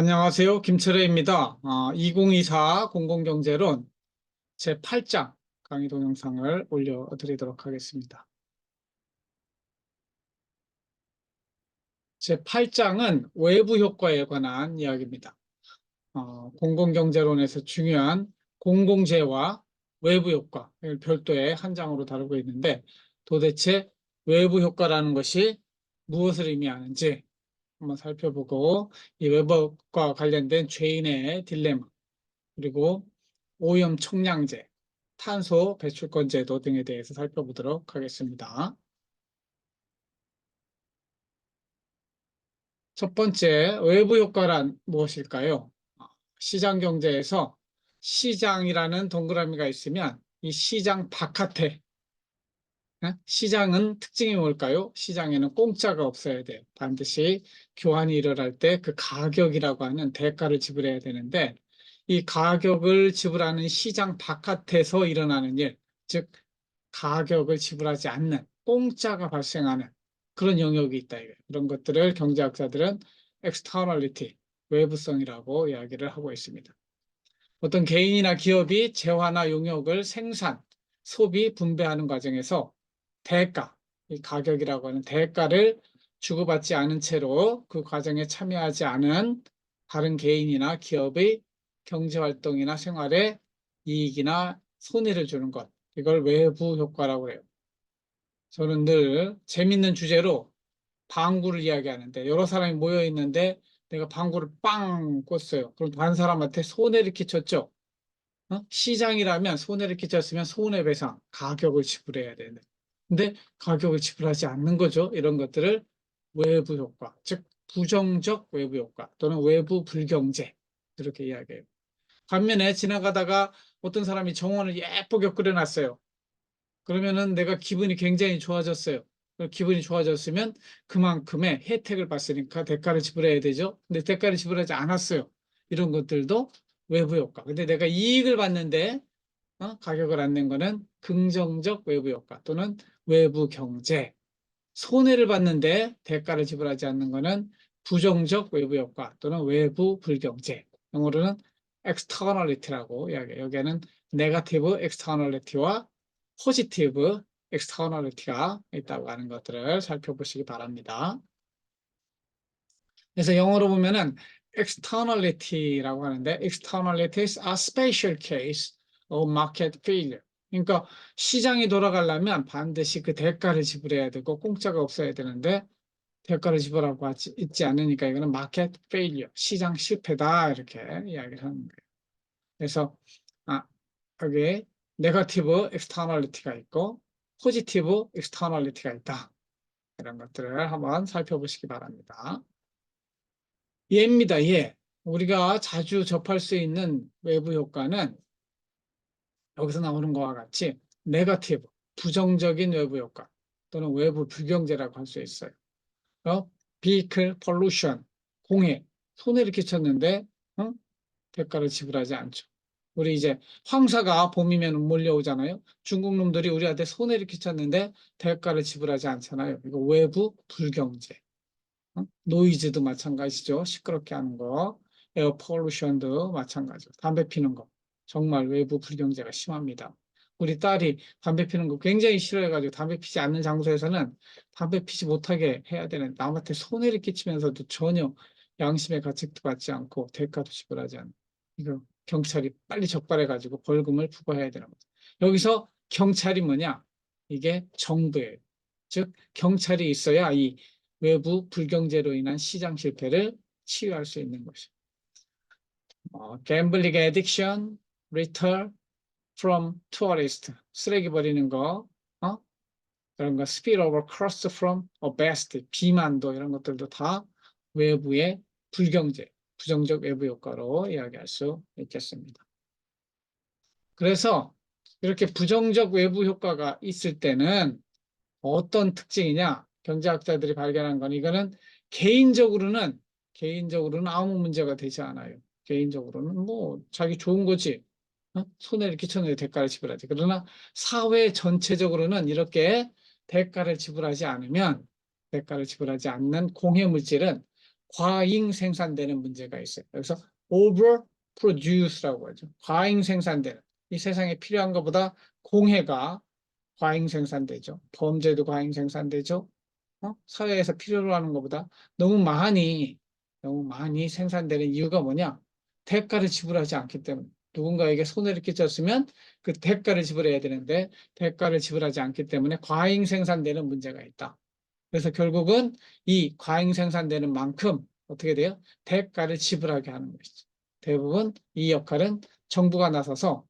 안녕하세요. 김철회입니다. 2024 공공경제론 제8장 강의 동영상을 올려드리도록 하겠습니다. 제8장은 외부 효과에 관한 이야기입니다. 공공경제론에서 중요한 공공재와 외부 효과를 별도의 한 장으로 다루고 있는데 도대체 외부 효과라는 것이 무엇을 의미하는지 한번 살펴보고 이 외부과 관련된 죄인의 딜레마 그리고 오염 총량제, 탄소 배출권 제도 등에 대해서 살펴보도록 하겠습니다. 첫 번째, 외부 효과란 무엇일까요? 시장 경제에서 시장이라는 동그라미가 있으면 이 시장 바깥에 시장은 특징이 뭘까요? 시장에는 공짜가 없어야 돼요. 반드시 교환이 일어날 때 그 가격이라고 하는 대가를 지불해야 되는데 이 가격을 지불하는 시장 바깥에서 일어나는 일, 즉 가격을 지불하지 않는 공짜가 발생하는 그런 영역이 있다. 그런 것들을 경제학자들은 externality, 외부성이라고 이야기를 하고 있습니다. 어떤 개인이나 기업이 재화나 용역을 생산, 소비, 분배하는 과정에서 대가, 이 가격이라고 하는 대가를 주고받지 않은 채로 그 과정에 참여하지 않은 다른 개인이나 기업의 경제활동이나 생활에 이익이나 손해를 주는 것. 이걸 외부 효과라고 해요. 저는 늘 재밌는 주제로 방구를 이야기하는데 여러 사람이 모여 있는데 내가 방구를 빵 꽂어요. 그럼 다른 사람한테 손해를 끼쳤죠. 시장이라면 손해를 끼쳤으면 손해배상, 가격을 지불해야 되는데. 근데 가격을 지불하지 않는 거죠. 이런 것들을 외부 효과, 즉 부정적 외부 효과 또는 외부 불경제 이렇게 이야기해요. 반면에 지나가다가 어떤 사람이 정원을 예쁘게 꾸려놨어요. 그러면은 내가 기분이 굉장히 좋아졌어요. 기분이 좋아졌으면 그만큼의 혜택을 봤으니까 대가를 지불해야 되죠. 근데 대가를 지불하지 않았어요. 이런 것들도 외부 효과. 근데 내가 이익을 봤는데 가격을 안 낸 거는 긍정적 외부 효과 또는 외부 경제. 손해를 봤는데 대가를 지불하지 않는 거는 부정적 외부 효과 또는 외부 불경제. 영어로는 externality라고 이야기해요. 여기에는 negative externality와 positive externality가 있다고 하는 것들을 살펴보시기 바랍니다. 그래서 영어로 보면은 externality라고 하는데 externalities are special case of market failure. 그러니까 시장이 돌아가려면 반드시 그 대가를 지불해야 되고 공짜가 없어야 되는데 대가를 지불하고 있지 않으니까 이거는 마켓 페일리어, 시장 실패다 이렇게 이야기를 하는 거예요. 그래서 여기 네거티브 엑스터널리티가 있고 포지티브 엑스터널리티가 있다. 이런 것들을 한번 살펴보시기 바랍니다. 얘입니다. 얘. 우리가 자주 접할 수 있는 외부 효과는 여기서 나오는 것과 같이 네거티브, 부정적인 외부 효과 또는 외부 불경제라고 할 수 있어요. vehicle pollution, 공해, 손해를 끼쳤는데 대가를 지불하지 않죠. 우리 이제 황사가 봄이면 몰려오잖아요. 중국 놈들이 우리한테 손해를 끼쳤는데 대가를 지불하지 않잖아요. 이거 외부 불경제. 노이즈도 마찬가지죠. 시끄럽게 하는 거. 에어 폴루션도 마찬가지죠. 담배 피는 거. 정말 외부 불경제가 심합니다. 우리 딸이 담배 피는 거 굉장히 싫어해가지고 담배 피지 않는 장소에서는 담배 피지 못하게 해야 되는 남한테 손해를 끼치면서도 전혀 양심의 가책도 받지 않고 대가도 지불하지 않는 이거 경찰이 빨리 적발해가지고 벌금을 부과해야 되는 거죠. 여기서 경찰이 뭐냐? 이게 정부예요. 즉 경찰이 있어야 이 외부 불경제로 인한 시장 실패를 치유할 수 있는 것이죠. gambling addiction, return from tourist, 쓰레기 버리는 거, 그런 거, spillover cost from a best, 비만도 이런 것들도 다 외부의 불경제, 부정적 외부 효과로 이야기할 수 있겠습니다. 그래서 이렇게 부정적 외부 효과가 있을 때는 어떤 특징이냐? 경제학자들이 발견한 건 이거는 개인적으로는 아무 문제가 되지 않아요. 개인적으로는 뭐 자기 좋은 거지. 손해를 끼쳤는데 대가를 지불하지. 그러나 사회 전체적으로는 이렇게 대가를 지불하지 않는 공해 물질은 과잉 생산되는 문제가 있어요. 그래서 over produce라고 하죠. 과잉 생산되는. 이 세상에 필요한 것보다 공해가 과잉 생산되죠. 범죄도 과잉 생산되죠. 사회에서 필요로 하는 것보다 너무 많이, 너무 많이 생산되는 이유가 뭐냐? 대가를 지불하지 않기 때문에. 누군가에게 손해를 끼쳤으면 그 대가를 지불해야 되는데 대가를 지불하지 않기 때문에 과잉 생산되는 문제가 있다. 그래서 결국은 이 과잉 생산되는 만큼 어떻게 돼요? 대가를 지불하게 하는 것이죠. 대부분 이 역할은 정부가 나서서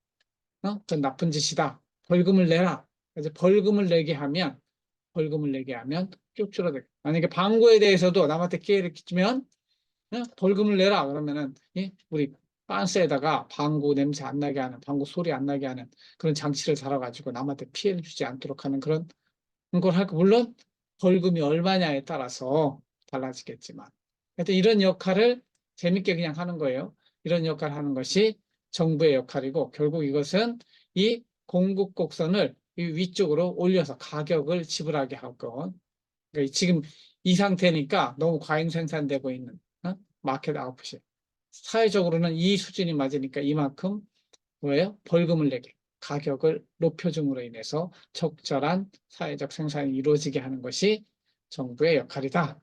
그건 나쁜 짓이다. 벌금을 내라. 그래서 벌금을 내게 하면 쭉 줄어들고. 만약에 방구에 대해서도 남한테 기회를 끼치면 벌금을 내라. 그러면은 예? 우리 빤스에다가 방구 냄새 안 나게 하는, 방구 소리 안 나게 하는 그런 장치를 달아가지고 남한테 피해를 주지 않도록 하는 그런 걸 할까? 물론 벌금이 얼마냐에 따라서 달라지겠지만. 하여튼 이런 역할을 재밌게 그냥 하는 거예요. 이런 역할을 하는 것이 정부의 역할이고 결국 이것은 이 공급 곡선을 이 위쪽으로 올려서 가격을 지불하게 하고 그러니까 지금 이 상태니까 너무 과잉 생산되고 있는 마켓 아웃풋이 사회적으로는 이 수준이 맞으니까 이만큼 뭐예요? 벌금을 내게 가격을 높여줌으로 인해서 적절한 사회적 생산이 이루어지게 하는 것이 정부의 역할이다.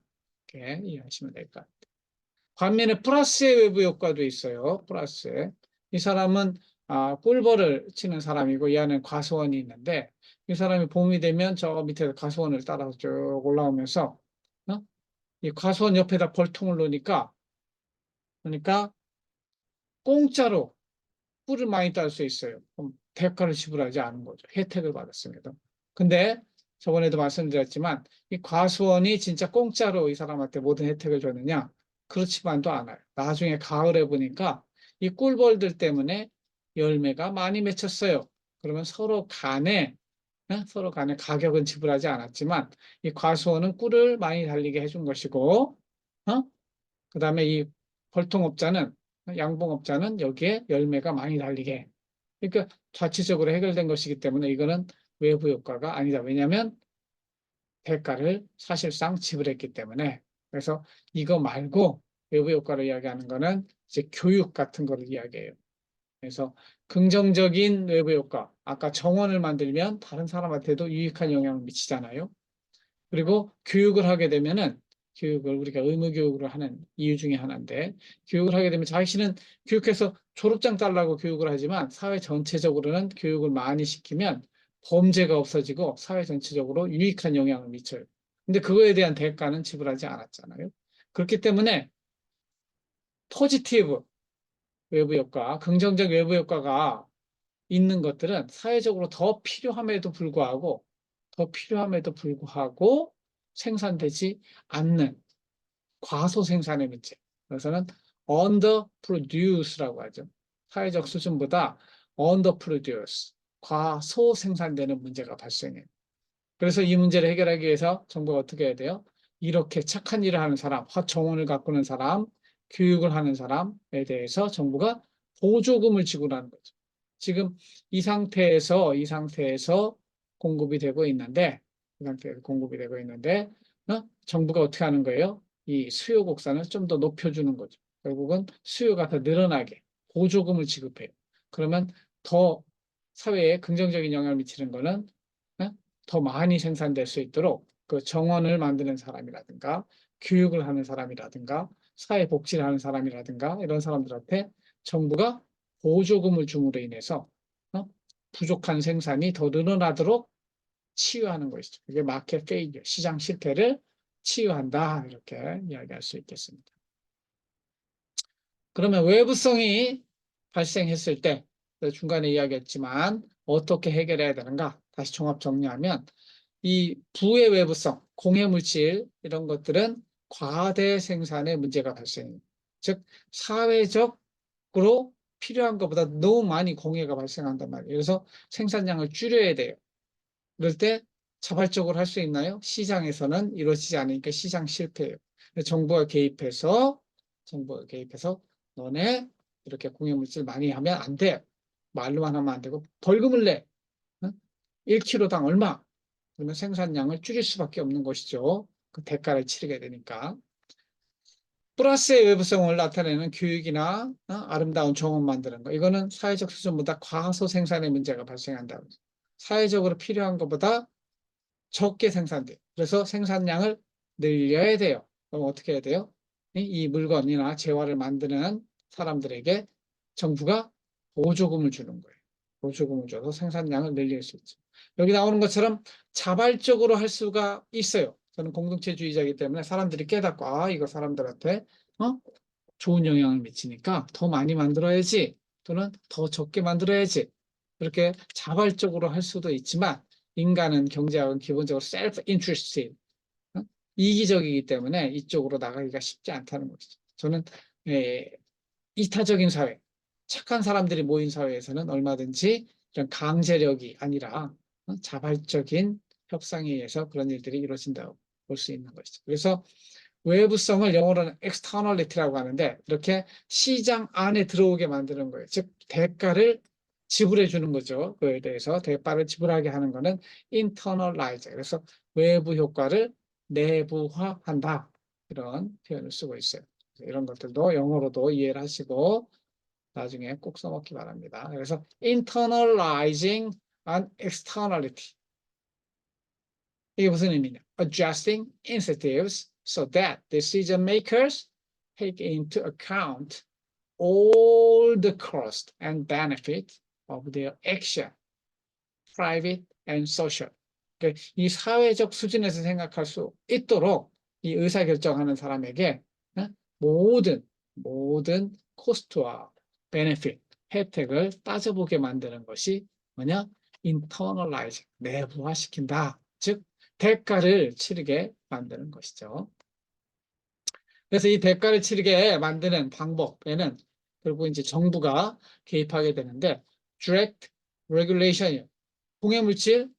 이렇게 이해하시면 될 것 같아요. 반면에 플러스의 외부 효과도 있어요. 플러스. 이 사람은 꿀벌을 치는 사람이고 이 안에 과수원이 있는데 이 사람이 봄이 되면 저 밑에 과수원을 따라서 쭉 올라오면서 이 과수원 옆에다 벌통을 놓으니까 그러니까 공짜로 꿀을 많이 딸 수 있어요. 그럼 대가를 지불하지 않은 거죠. 혜택을 받았습니다. 근데 저번에도 말씀드렸지만 이 과수원이 진짜 공짜로 이 사람한테 모든 혜택을 줬느냐? 그렇지만도 않아요. 나중에 가을에 보니까 이 꿀벌들 때문에 열매가 많이 맺혔어요. 그러면 서로 간에 가격은 지불하지 않았지만 이 과수원은 꿀을 많이 달리게 해준 것이고, 그다음에 이 벌통업자는 양봉업자는 여기에 열매가 많이 달리게. 그러니까 자체적으로 해결된 것이기 때문에 이거는 외부 효과가 아니다. 왜냐하면 대가를 사실상 지불했기 때문에. 그래서 이거 말고 외부 효과로 이야기하는 거는 이제 교육 같은 거를 이야기해요. 그래서 긍정적인 외부 효과. 아까 정원을 만들면 다른 사람한테도 유익한 영향을 미치잖아요. 그리고 교육을 하게 되면은 교육을 우리가 의무 교육을 하는 이유 중에 하나인데 교육을 하게 되면 자신은 교육해서 졸업장 달라고 교육을 하지만 사회 전체적으로는 교육을 많이 시키면 범죄가 없어지고 사회 전체적으로 유익한 영향을 미쳐요. 근데 그거에 대한 대가는 지불하지 않았잖아요. 그렇기 때문에 포지티브 외부 효과, 긍정적 외부 효과가 있는 것들은 사회적으로 더 필요함에도 불구하고 생산되지 않는 과소 생산의 문제. 그래서는 underproduce라고 하죠. 사회적 수준보다 underproduce, 과소 생산되는 문제가 발생해요. 그래서 이 문제를 해결하기 위해서 정부가 어떻게 해야 돼요? 이렇게 착한 일을 하는 사람, 정원을 가꾸는 사람, 교육을 하는 사람에 대해서 정부가 보조금을 지급하는 거죠. 지금 이 상태에서 공급이 되고 있는데, 정부가 어떻게 하는 거예요? 이 수요 곡선을 좀 더 높여주는 거죠. 결국은 수요가 더 늘어나게 보조금을 지급해요. 그러면 더 사회에 긍정적인 영향을 미치는 거는 더 많이 생산될 수 있도록 그 정원을 만드는 사람이라든가 교육을 하는 사람이라든가 사회복지를 하는 사람이라든가 이런 사람들한테 정부가 보조금을 줌으로 인해서 부족한 생산이 더 늘어나도록 치유하는 것이죠. 그게 마켓 페일리어, 시장 실패를 치유한다 이렇게 이야기할 수 있겠습니다. 그러면 외부성이 발생했을 때 중간에 이야기했지만 어떻게 해결해야 되는가? 다시 종합 정리하면 이 부의 외부성, 공해물질 이런 것들은 과대 생산의 문제가 발생해요. 즉 사회적으로 필요한 것보다 너무 많이 공해가 발생한단 말이에요. 그래서 생산량을 줄여야 돼요. 그럴 때 자발적으로 할 수 있나요? 시장에서는 이루어지지 않으니까 시장 실패예요. 정부가 개입해서 너네 이렇게 공해물질 많이 하면 안 돼. 말로만 하면 안 되고 벌금을 내. 1kg당 얼마? 그러면 생산량을 줄일 수밖에 없는 것이죠. 그 대가를 치르게 되니까. 플러스의 외부성을 나타내는 교육이나 아름다운 정원 만드는 거. 이거는 사회적 수준보다 과소 생산의 문제가 발생한다고. 사회적으로 필요한 것보다 적게 생산돼요. 그래서 생산량을 늘려야 돼요. 그럼 어떻게 해야 돼요? 이 물건이나 재화를 만드는 사람들에게 정부가 보조금을 주는 거예요. 보조금을 줘서 생산량을 늘릴 수 있죠. 여기 나오는 것처럼 자발적으로 할 수가 있어요. 저는 공동체주의자이기 때문에 사람들이 깨닫고, 이거 사람들한테 좋은 영향을 미치니까 더 많이 만들어야지, 또는 더 적게 만들어야지. 그렇게 자발적으로 할 수도 있지만, 인간은 경제학은 기본적으로 self-interested, 이기적이기 때문에 이쪽으로 나가기가 쉽지 않다는 것이죠. 저는 이타적인 사회, 착한 사람들이 모인 사회에서는 얼마든지 이런 강제력이 아니라 자발적인 협상에 의해서 그런 일들이 이루어진다고 볼 수 있는 것이죠. 그래서 외부성을 영어로는 externality라고 하는데, 이렇게 시장 안에 들어오게 만드는 거예요. 즉 대가를 지불해 주는 거죠. 그에 대해서 대가를 지불하게 하는 거는 internalize. 그래서 외부 효과를 내부화한다. 이런 표현을 쓰고 있어요. 이런 것들도 영어로도 이해를 하시고 나중에 꼭 써먹기 바랍니다. 그래서 internalizing and externality. 이게 무슨 의미냐? Adjusting incentives so that decision makers take into account all the cost and benefit of their action, private and social. 이 사회적 수준에서 생각할 수 있도록 이 의사결정하는 사람에게 모든 코스트와 베네핏, 혜택을 따져보게 만드는 것이 뭐냐? internalize, 내부화시킨다. 즉 대가를 치르게 만드는 것이죠. 그래서 이 대가를 치르게 만드는 방법에는 결국 이제 정부가 개입하게 되는데, direct regulation이요. 공해물질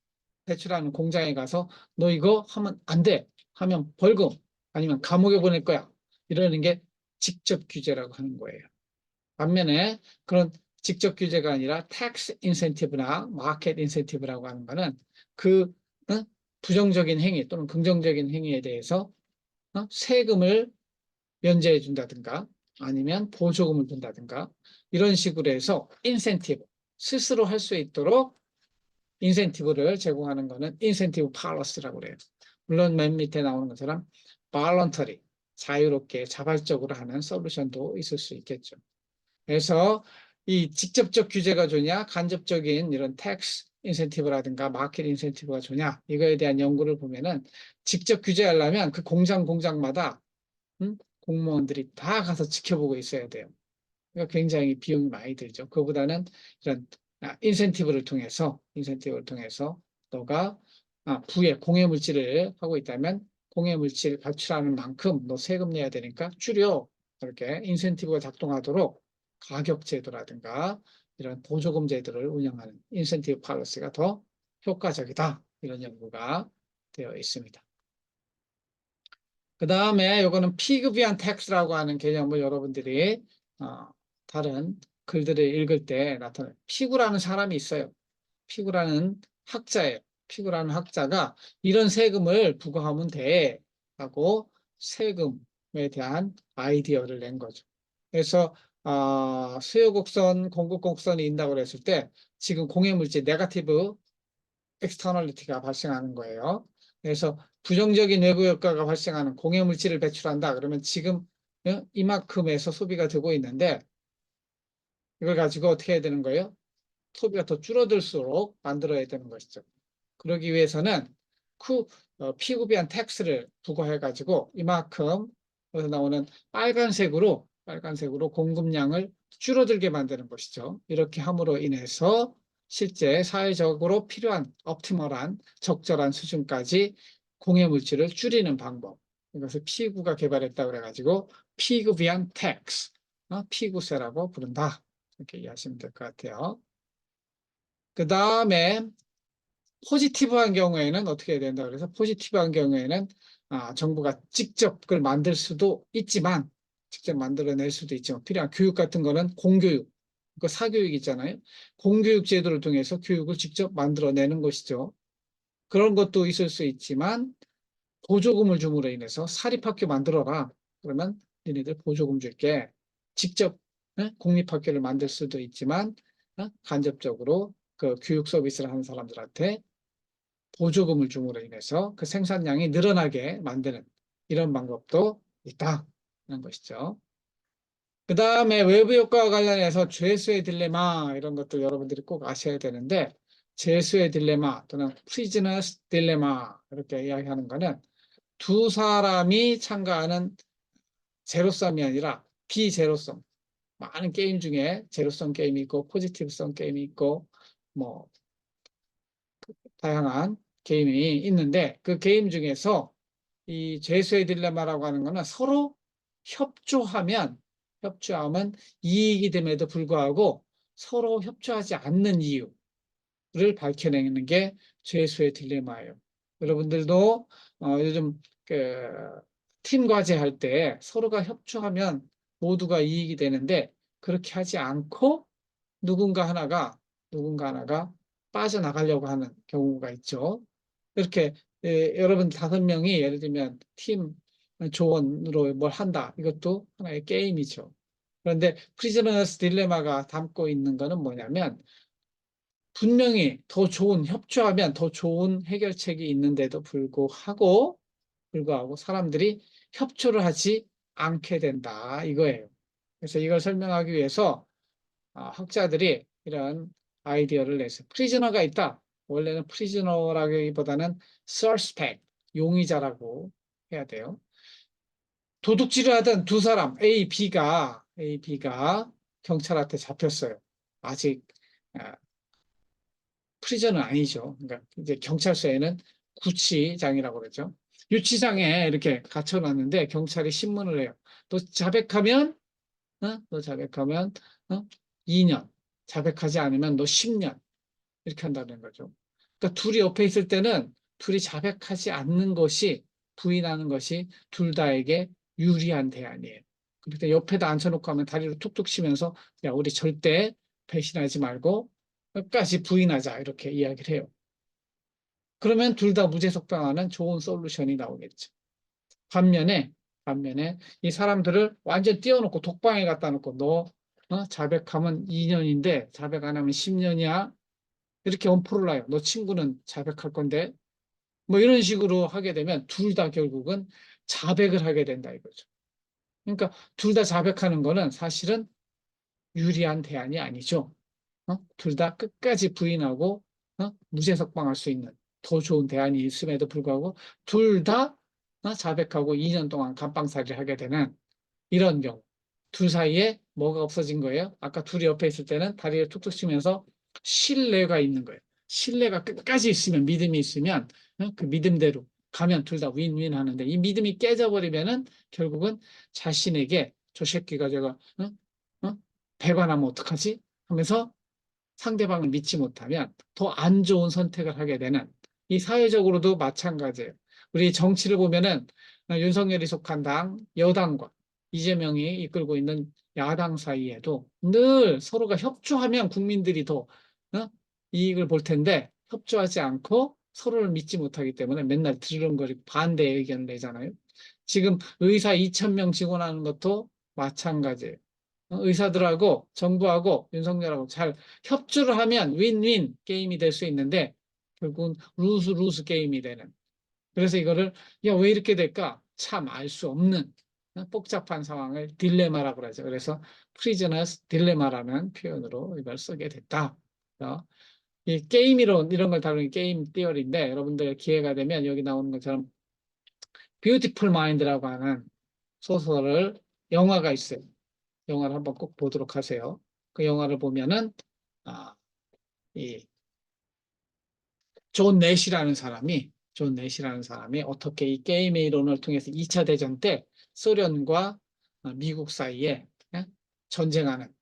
배출하는 공장에 가서 너 이거 하면 안 돼. 하면 벌금 아니면 감옥에 보낼 거야. 이러는 게 직접 규제라고 하는 거예요. 반면에 그런 직접 규제가 아니라 tax incentive나 market incentive라고 하는 거는 그 부정적인 행위 또는 긍정적인 행위에 대해서 세금을 면제해 준다든가 아니면 보조금을 준다든가 이런 식으로 해서 인센티브, 스스로 할 수 있도록 인센티브를 제공하는 거는 인센티브 팔러스라고 그래요. 물론 맨 밑에 나오는 것처럼 발런터리, 자유롭게 자발적으로 하는 솔루션도 있을 수 있겠죠. 그래서 이 직접적 규제가 좋냐, 간접적인 이런 텍스 인센티브라든가 마켓 인센티브가 좋냐, 이거에 대한 연구를 보면은 직접 규제하려면 그 공장마다 공무원들이 다 가서 지켜보고 있어야 돼요. 그러니까 굉장히 비용이 많이 들죠. 그보다는 이런 인센티브를 통해서 너가 부에 공해 물질을 하고 있다면 공해 물질 발출하는 만큼 너 세금 내야 되니까 줄여. 이렇게 인센티브가 작동하도록 가격 제도라든가 이런 보조금 제도를 운영하는 인센티브 팔러시가 더 효과적이다. 이런 연구가 되어 있습니다. 그 다음에 이거는 피그비안 텍스라고 하는 개념을 여러분들이 다른 글들을 읽을 때 나타나요. 피구라는 사람이 있어요. 피구라는 학자예요. 피구라는 학자가 이런 세금을 부과하면 돼 하고 세금에 대한 아이디어를 낸 거죠. 그래서 수요곡선, 공급곡선이 있다고 그랬을 때 지금 공해물질 네거티브 엑스터널리티가 발생하는 거예요. 그래서 부정적인 외부 효과가 발생하는 공해물질을 배출한다. 그러면 지금 이만큼에서 소비가 되고 있는데 이걸 가지고 어떻게 해야 되는 거예요? 소비가 더 줄어들수록 만들어야 되는 것이죠. 그러기 위해서는 피구비한 텍스를 부과해가지고 이만큼 여기서 나오는 빨간색으로 공급량을 줄어들게 만드는 것이죠. 이렇게 함으로 인해서 실제 사회적으로 필요한 옵티멀한 적절한 수준까지 공해물질을 줄이는 방법. 이것을 피구가 개발했다고 그래가지고 피구비한 텍스, 피구세라고 부른다. 이렇게 이해하시면 될 것 같아요. 그 다음에 포지티브한 경우에는 어떻게 해야 된다 그래서 포지티브한 경우에는 정부가 직접 그걸 만들 수도 있지만 직접 만들어낼 수도 있지만 필요한 교육 같은 거는 공교육, 그 사교육 있잖아요. 공교육 제도를 통해서 교육을 직접 만들어내는 것이죠. 그런 것도 있을 수 있지만 보조금을 줌으로 인해서 사립학교 만들어라. 그러면 니네들 보조금 줄게. 직접 공립학교를 만들 수도 있지만 간접적으로 그 교육 서비스를 하는 사람들한테 보조금을 줌으로 인해서 그 생산량이 늘어나게 만드는 이런 방법도 있다는 것이죠. 그 다음에 외부 효과와 관련해서 죄수의 딜레마 이런 것도 여러분들이 꼭 아셔야 되는데 죄수의 딜레마 또는 프리즈너스 딜레마 이렇게 이야기하는 거는 두 사람이 참가하는 제로섬이 아니라 비제로섬. 많은 게임 중에 제로섬 게임이 있고 포지티브섬 게임이 있고 뭐 다양한 게임이 있는데 그 게임 중에서 이 죄수의 딜레마라고 하는 거는 서로 협조하면 이익이 됨에도 불구하고 서로 협조하지 않는 이유를 밝혀내는 게 죄수의 딜레마예요. 여러분들도 요즘 그 팀 과제 할 때 서로가 협조하면 모두가 이익이 되는데 그렇게 하지 않고 누군가 하나가 빠져나가려고 하는 경우가 있죠. 이렇게 여러분 5명이 예를 들면 팀 조언으로 뭘 한다. 이것도 하나의 게임이죠. 그런데 프리즈너스 딜레마가 담고 있는 거는 뭐냐면 분명히 더 좋은 협조하면 더 좋은 해결책이 있는데도 불구하고 사람들이 협조를 하지 않게 된다. 이거예요. 그래서 이걸 설명하기 위해서 학자들이 이런 아이디어를 내서 프리즈너가 있다. 원래는 프리즈너라기보다는 서스펙, 용의자라고 해야 돼요. 도둑질을 하던 두 사람 A, B가 경찰한테 잡혔어요. 아직 프리즌은 아니죠. 그러니까 이제 경찰서에는 구치장이라고 그러죠. 유치장에 이렇게 갇혀놨는데 경찰이 신문을 해요. 너 자백하면 너 자백하면 2년, 자백하지 않으면 너 10년 이렇게 한다는 거죠. 그러니까 둘이 옆에 있을 때는 둘이 자백하지 않는 것이 부인하는 것이 둘 다에게 유리한 대안이에요. 그런데 옆에다 앉혀놓고 하면 다리를 툭툭 치면서 야 우리 절대 배신하지 말고 끝까지 부인하자 이렇게 이야기를 해요. 그러면 둘 다 무죄 석방하는 좋은 솔루션이 나오겠죠. 반면에 이 사람들을 완전 띄워놓고 독방에 갖다 놓고 너 자백하면 2년인데 자백 안 하면 10년이야. 이렇게 엄포를 놔요. 너 친구는 자백할 건데 뭐 이런 식으로 하게 되면 둘 다 결국은 자백을 하게 된다 이거죠. 그러니까 둘 다 자백하는 거는 사실은 유리한 대안이 아니죠. 둘 다 끝까지 부인하고 무죄 석방할 수 있는 더 좋은 대안이 있음에도 불구하고 둘 다 자백하고 2년 동안 감방살이를 하게 되는 이런 경우. 둘 사이에 뭐가 없어진 거예요? 아까 둘이 옆에 있을 때는 다리를 툭툭 치면서 신뢰가 있는 거예요. 신뢰가 끝까지 있으면, 믿음이 있으면 그 믿음대로 가면 둘 다 윈윈 하는데 이 믿음이 깨져버리면은 결국은 자신에게 저 새끼가 제가 배반하면 어떡하지? 하면서 상대방을 믿지 못하면 더 안 좋은 선택을 하게 되는 이 사회적으로도 마찬가지예요. 우리 정치를 보면은 윤석열이 속한 당, 여당과 이재명이 이끌고 있는 야당 사이에도 늘 서로가 협조하면 국민들이 더 이익을 볼 텐데 협조하지 않고 서로를 믿지 못하기 때문에 맨날 드르렁거리고 반대 의견을 내잖아요. 지금 의사 2,000명 지원하는 것도 마찬가지예요. 의사들하고 정부하고 윤석열하고 잘 협조를 하면 윈윈 게임이 될 수 있는데 결국은 루스 루스 게임이 되는. 그래서 이거를 야, 왜 이렇게 될까? 참 알 수 없는 복잡한 상황을 딜레마라고 그러죠. 그래서 프리즈너스 딜레마라는 표현으로 이걸 쓰게 됐다. 이 게임 이런 걸 다루는 게임 띠어리인데 여러분들 기회가 되면 여기 나오는 것처럼 뷰티풀 마인드라고 하는 소설을 영화가 있어요. 영화를 한번 꼭 보도록 하세요. 그 영화를 보면은 아, 이존 넷이라는 사람이 어떻게 이 게임의 이론을 통해서 2차 대전 때 소련과 미국 사이에 전쟁하는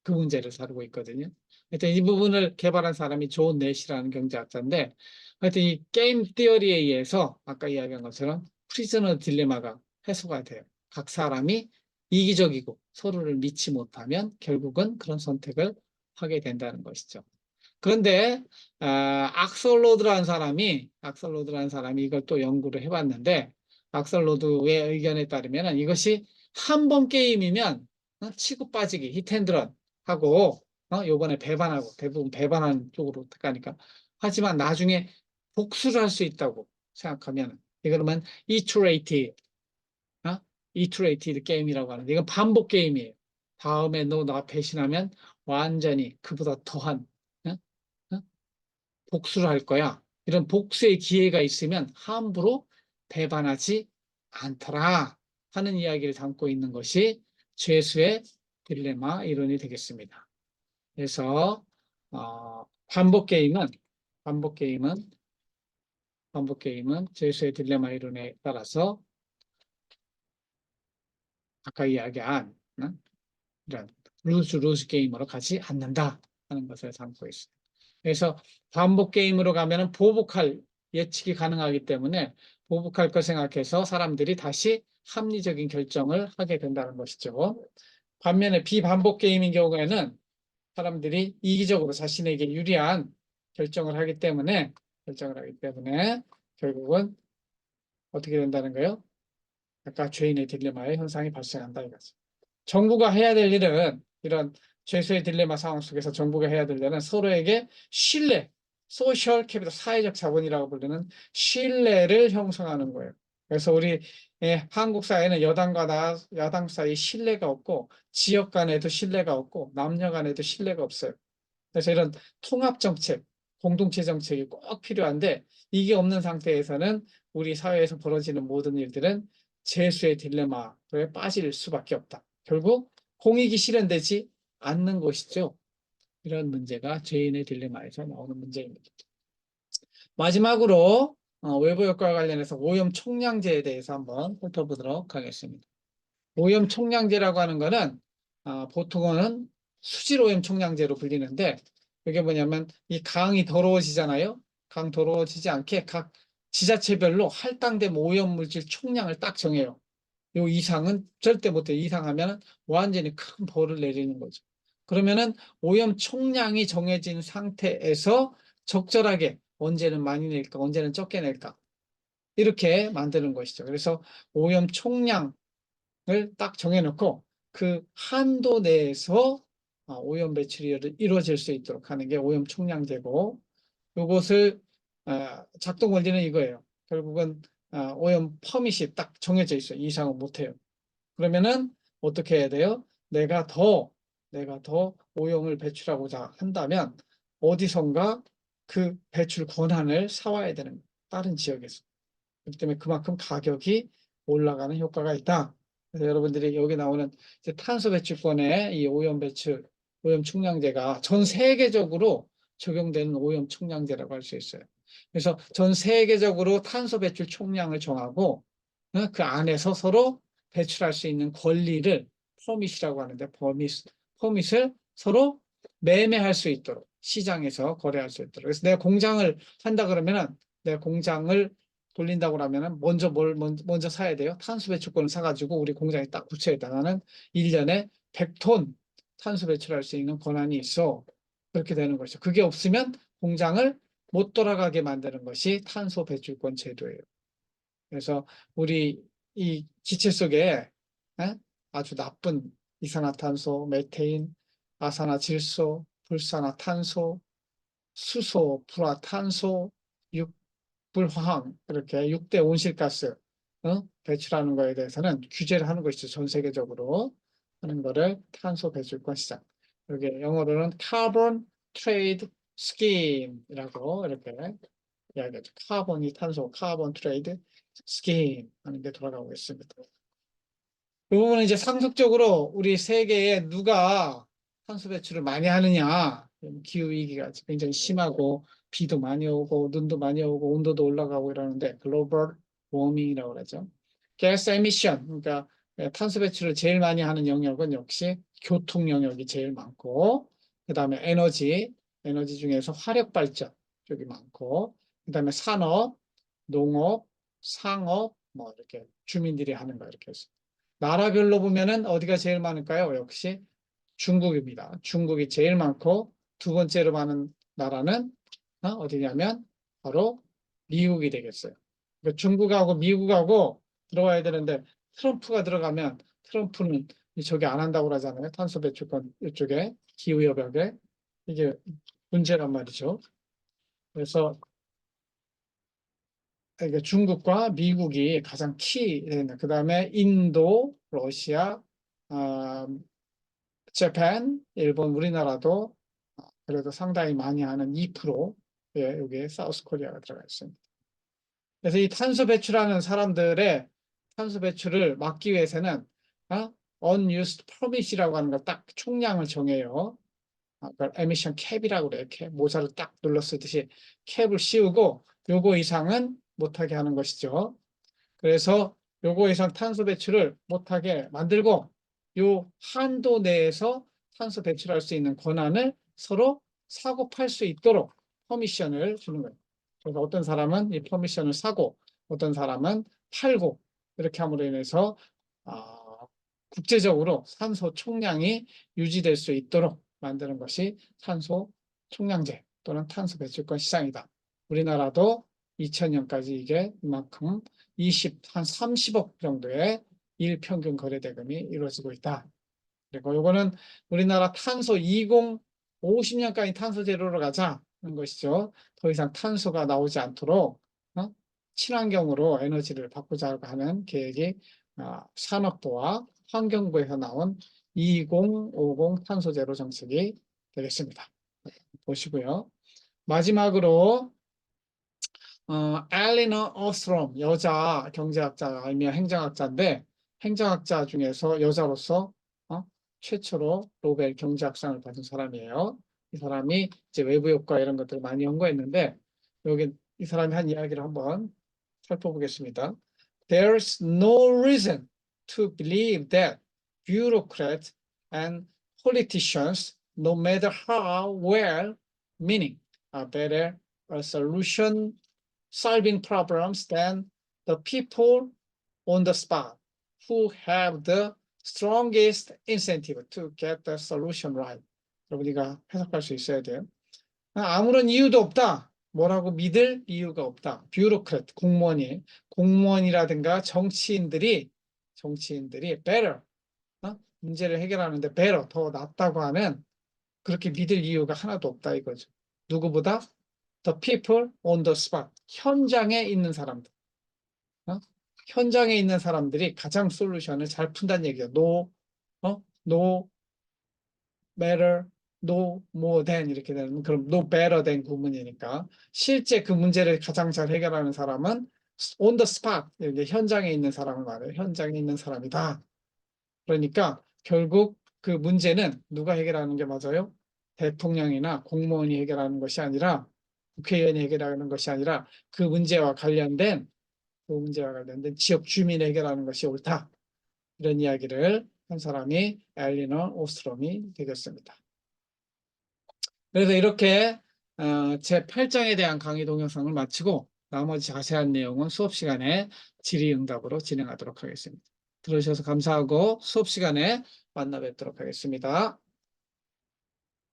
그 문제를 다루고 있거든요. 하여튼 이 부분을 개발한 사람이 존 넷이라는 경제학자인데 하여튼 이 게임 티어리에 의해서 아까 이야기한 것처럼 프리즈너 딜레마가 해소가 돼요. 각 사람이 이기적이고 서로를 믿지 못하면 결국은 그런 선택을 하게 된다는 것이죠. 그런데 악설로드라는 사람이 이걸 또 연구를 해봤는데 악설로드의 의견에 따르면 이것이 한 번 게임이면 치고 빠지기, 히트앤드런 하고 요번에 배반하고 대부분 배반하는 쪽으로 가니까 하지만 나중에 복수를 할 수 있다고 생각하면 이거는 이터레이티브 이터레이티드 게임이라고 하는데 이건 반복 게임이에요. 다음에 너 나 배신하면 완전히 그보다 더한 어? 어? 복수를 할 거야. 이런 복수의 기회가 있으면 함부로 배반하지 않더라 하는 이야기를 담고 있는 것이 죄수의 딜레마 이론이 되겠습니다. 그래서 반복 게임은 반복 게임은 반복 게임은 죄수의 딜레마 이론에 따라서 아까 이야기한 이런 루즈 게임으로 가지 않는다 하는 것을 담고 있습니다. 그래서 반복 게임으로 가면은 보복할 예측이 가능하기 때문에 보복할 걸 생각해서 사람들이 다시 합리적인 결정을 하게 된다는 것이죠. 반면에 비반복 게임인 경우에는 사람들이 이기적으로 자신에게 유리한 결정을 하기 때문에 결국은 어떻게 된다는 거예요? 아까 죄인의 딜레마의 현상이 발생한다 이거죠. 정부가 해야 될 일은 이런 죄수의 딜레마 상황 속에서 정부가 해야 될 일은 서로에게 신뢰, 소셜 캐피탈, 사회적 자본이라고 부르는 신뢰를 형성하는 거예요. 그래서 우리 한국 사회는 여당과 야당 사이 신뢰가 없고 지역 간에도 신뢰가 없고 남녀 간에도 신뢰가 없어요. 그래서 이런 통합 정책, 공동체 정책이 꼭 필요한데 이게 없는 상태에서는 우리 사회에서 벌어지는 모든 일들은 재수의 딜레마에 빠질 수밖에 없다. 결국 공익이 실현되지 않는 것이죠. 이런 문제가 죄인의 딜레마에서 나오는 문제입니다. 마지막으로 외부 효과와 관련해서 오염 총량제에 대해서 한번 훑어보도록 하겠습니다. 오염 총량제라고 하는 것은 보통은 수질 오염 총량제로 불리는데 그게 뭐냐면 이 강이 더러워지잖아요. 강 더러워지지 않게 각 지자체별로 할당된 오염 물질 총량을 딱 정해요. 요 이상은 절대 못해. 이상하면 완전히 큰 벌을 내리는 거죠. 그러면은 오염 총량이 정해진 상태에서 적절하게 언제는 많이 낼까, 언제는 적게 낼까 이렇게 만드는 것이죠. 그래서 오염 총량 딱 정해놓고 그 한도 내에서 오염 배출이 이루어질 수 있도록 하는 게 오염 총량제고 이것을 작동 원리는 이거예요. 결국은 오염 퍼밋이 딱 정해져 있어요. 이상은 못해요. 그러면은 어떻게 해야 돼요? 내가 더 오염을 배출하고자 한다면 어디선가 그 배출 권한을 사와야 되는 거예요. 다른 지역에서. 그렇기 때문에 그만큼 가격이 올라가는 효과가 있다. 그래서 여러분들이 여기 나오는 이제 탄소 배출권의 이 오염 배출, 오염 총량제가 전 세계적으로 적용되는 오염 총량제라고 할 수 있어요. 그래서 전 세계적으로 탄소 배출 총량을 정하고 그 안에서 서로 배출할 수 있는 권리를 퍼밋이라고 하는데 퍼밋을 서로 매매할 수 있도록 시장에서 거래할 수 있도록. 그래서 내가 공장을 한다 그러면은 내 공장을 돌린다고 하면은 먼저 사야 돼요. 탄소 배출권을 사가지고 우리 공장에 딱 붙여야 돼. 나는 1년에 100톤 탄소 배출할 수 있는 권한이 있어. 그렇게 되는 거죠. 그게 없으면 공장을 못 돌아가게 만드는 것이 탄소 배출권 제도예요. 그래서 우리 이 기체 속에 아주 나쁜 이산화탄소, 메테인, 아산화질소, 불산화탄소, 수소, 불화탄소, 불화학 이렇게 6대 온실가스 배출하는 거에 대해서는 규제를 하는 것이죠. 전 세계적으로 하는 거를 탄소 배출권 시장. 여기 영어로는 카본 트레이드 스킴이라고 이렇게 이야기하죠. 카본이 탄소, 카본 트레이드 스킴 하는 게 돌아가고 있습니다. 이 부분은 이제 상속적으로 우리 세계에 누가 탄소 배출을 많이 하느냐, 기후 위기가 굉장히 심하고 비도 많이 오고 눈도 많이 오고 온도도 올라가고 이러는데 글로벌 워밍이라고 그러죠. 가스 에미션, 그러니까 탄소 배출을 제일 많이 하는 영역은 역시 교통 영역이 제일 많고, 그 다음에 에너지 중에서 화력 발전 쪽이 많고, 그 다음에 산업, 농업, 상업, 뭐 이렇게 주민들이 하는 거 이렇게 해서. 나라별로 보면은 어디가 제일 많을까요? 역시 중국입니다. 중국이 제일 많고 두 번째로 많은 나라는 어디냐면 바로 미국이 되겠어요. 그러니까 중국하고 미국하고 들어와야 되는데 트럼프가 들어가면 트럼프는 저기 안 한다고 그러잖아요. 탄소 배출권 이쪽에 기후협약에 이게 문제란 말이죠. 그래서 이게 중국과 미국이 가장 키, 그 다음에 인도, 러시아, 아, 재팬, 일본, 우리나라도 그래도 상당히 많이 하는 2%에 여기에 사우스 코리아가 들어가 있습니다. 그래서 이 탄소 배출하는 사람들의 탄소 배출을 막기 위해서는 unused permit이라고 하는 거 딱 총량을 정해요. 그걸 에미션 캡이라고 그래요. 캡, 모자를 딱 눌러 쓰듯이 캡을 씌우고 요거 이상은 못하게 하는 것이죠. 그래서 요거 이상 탄소 배출을 못하게 만들고 요 한도 내에서 탄소 배출할 수 있는 권한을 서로 사고 팔 수 있도록 퍼미션을 주는 거예요. 그래서 어떤 사람은 이 퍼미션을 사고 어떤 사람은 팔고 이렇게 함으로 인해서 국제적으로 탄소 총량이 유지될 수 있도록 만드는 것이 탄소 총량제 또는 탄소 배출권 시장이다. 우리나라도 2000년까지 이게 이만큼 한 30억 정도의 일평균 거래대금이 이루어지고 있다. 그리고 이거는 우리나라 탄소 50년까지 탄소 제로로 가자는 것이죠. 더 이상 탄소가 나오지 않도록 친환경으로 에너지를 바꾸자고 하는 계획이 산업부와 환경부에서 나온 2050 탄소 제로 정책이 되겠습니다. 보시고요. 마지막으로 엘리너 오스트롬 여자 경제학자 아니면 행정학자인데 행정학자 중에서 여자로서 최초로 노벨 경제학상을 받은 사람이에요. 이 사람이 이제 외부 효과 이런 것들을 많이 연구했는데 여기 이 사람이 한 이야기를 한번 살펴보겠습니다. There's no reason to believe that bureaucrats and politicians, no matter how well-meaning, are better a solution solving problems than the people on the spot who have the strongest incentive to get the solution right. 여러분이가 해석할 수 있어야 돼요. 아무런 이유도 없다. 뭐라고 믿을 이유가 없다. 뷰로크래트, 공무원이라든가 정치인들이 better, 문제를 해결하는데 better, 더 낫다고 하는 그렇게 믿을 이유가 하나도 없다 이거죠. 누구보다? The people on the spot, 현장에 있는 사람들. 현장에 있는 사람들이 가장 솔루션을 잘 푼다는 얘기예요. No matter, no more than 이렇게 되는 그럼 no better than 구문이니까 실제 그 문제를 가장 잘 해결하는 사람은 on the spot, 이렇게 현장에 있는 사람을 말해요. 현장에 있는 사람이다. 그러니까 결국 그 문제는 누가 해결하는 게 맞아요? 대통령이나 공무원이 해결하는 것이 아니라 국회의원이 해결하는 것이 아니라 그 문제와 관련된 지역 주민이 해결하는 것이 옳다. 이런 이야기를 한 사람이 엘리너 오스트롬이 되겠습니다. 그래서 이렇게 제 8장에 대한 강의 동영상을 마치고 나머지 자세한 내용은 수업 시간에 질의응답으로 진행하도록 하겠습니다. 들어주셔서 감사하고 수업 시간에 만나 뵙도록 하겠습니다.